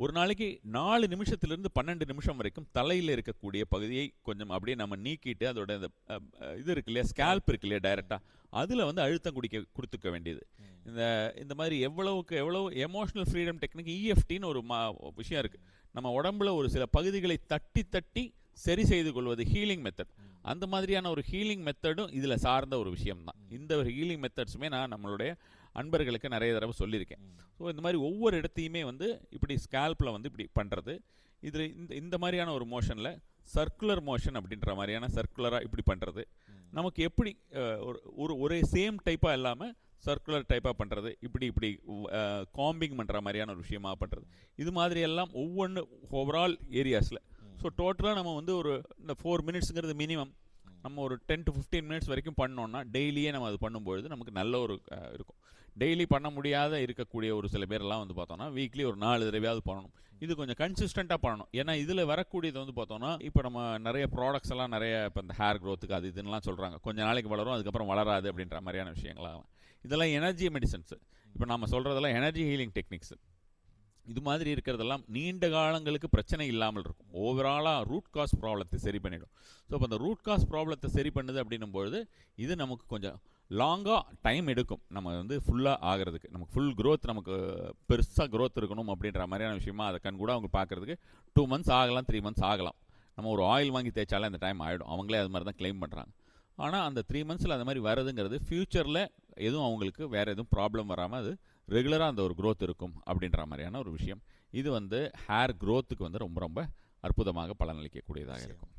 ஒரு நாளைக்கு 4 நிமிஷத்திலிருந்து 12 நிமிஷம் வரைக்கும் தலையில் இருக்கக்கூடிய பகுதியை கொஞ்சம் அப்படியே நம்ம நீக்கிட்டு அதோட இந்த இது இருக்கு இல்லையா, ஸ்கேல்ப் இருக்கு இல்லையா, டைரக்டா அதில் வந்து அழுத்தம் கொடுத்துக்க வேண்டியது. இந்த இந்த மாதிரி எவ்வளவுக்கு எவ்வளவு எமோஷனல் ஃப்ரீடம் டெக்னிக் இஎஃப்டின்னு ஒரு விஷயம் இருக்கு. நம்ம உடம்புல ஒரு சில பகுதிகளை தட்டி தட்டி சரி செய்து கொள்வது ஹீலிங் மெத்தட். அந்த மாதிரியான ஒரு ஹீலிங் மெத்தடும் இதில் சார்ந்த ஒரு விஷயம் தான். இந்த ஒரு ஹீலிங் மெத்தட்ஸுமே நான் நம்மளுடைய அன்பர்களுக்கு நிறைய தடவை சொல்லியிருக்கேன். ஸோ இந்த மாதிரி ஒவ்வொரு இடத்தையுமே வந்து இப்படி ஸ்கேல்பில் வந்து இப்படி பண்ணுறது, இதில் இந்த மாதிரியான ஒரு மோஷனில் சர்க்குலர் மோஷன் அப்படின்ற மாதிரியான சர்க்குலராக இப்படி பண்ணுறது, நமக்கு எப்படி ஒரே சேம் டைப்பாக இல்லாமல் சர்க்குலர் டைப்பாக பண்ணுறது, இப்படி காம்பிங் பண்ணுற மாதிரியான ஒரு விஷயமாக பண்ணுறது, இது மாதிரி எல்லாம் ஒவ்வொன்று ஓவரால் ஏரியாஸில். ஸோ டோட்டலாக நம்ம வந்து இந்த 4 மினிட்ஸுங்கிறது மினிமம், நம்ம ஒரு 10 to 15 மினிட்ஸ் வரைக்கும் பண்ணோன்னா டெய்லியே நம்ம அது பண்ணும்பொழுது நமக்கு நல்ல ஒரு இருக்கும். டெய்லி பண்ண முடியாத இருக்கக்கூடிய ஒரு சில பேரெல்லாம் வந்து பார்த்தோம்னா வீக்லி ஒரு 4 தடவையாவது பண்ணணும். இது கொஞ்சம் கன்சிஸ்டண்ட்டாக பண்ணணும். ஏன்னா இதில் வரக்கூடியது வந்து பார்த்தோம்னா இப்போ நம்ம நிறைய ப்ராடக்ட்ஸ் எல்லாம் நிறைய இப்போ இந்த ஹேர் க்ரோத்துக்கு அது இதுன்னெலாம் சொல்கிறாங்க, கொஞ்சம் நாளைக்கு வளரும் அதுக்கப்புறம் வளராது அப்படின்ற மாதிரியான விஷயங்களாக. இதெல்லாம் எனர்ஜி மெடிசன்ஸு. இப்போ நம்ம சொல்கிறதெல்லாம் எனர்ஜி ஹீலிங் டெக்னிக்ஸ். இது மாதிரி இருக்கிறதெல்லாம் நீண்ட காலங்களுக்கு பிரச்சனை இல்லாமல் இருக்கும். ஓவராலாக ரூட் காஸ் ப்ராப்ளத்தை சரி பண்ணிடும். ஸோ இப்போ அந்த ரூட் காஸ் ப்ராப்ளத்தை சரி பண்ணுது அப்படின்னும்பொழுது இது நமக்கு கொஞ்சம் லாங்காக டைம் எடுக்கும். நம்ம வந்து ஃபுல்லாக ஆகிறதுக்கு, நமக்கு ஃபுல் க்ரோத், நமக்கு பெருசாக க்ரோத் இருக்கணும் அப்படின்ற மாதிரியான விஷயமா அதை கண் கூட அவங்க பார்க்குறதுக்கு 2 months ஆகலாம், 3 months ஆகலாம். நம்ம ஒரு ஆயில் வாங்கி தேய்ச்சாலே அந்த டைம் ஆகிடும். அவங்களே அது மாதிரி தான் கிளைம் பண்ணுறாங்க. ஆனால் அந்த 3 monthsல அது மாதிரி வருதுங்கிறது ஃப்யூச்சரில் எதுவும் அவங்களுக்கு வேறு எதுவும் ப்ராப்ளம் வராமல் அது ரெகுலராக அந்த ஒரு க்ரோத் இருக்கும் அப்படின்ற மாதிரியான ஒரு விஷயம். இது வந்து ஹேர் க்ரோத்துக்கு வந்து ரொம்ப ரொம்ப அற்புதமாக பலனளிக்கக்கூடியதாக இருக்கும்.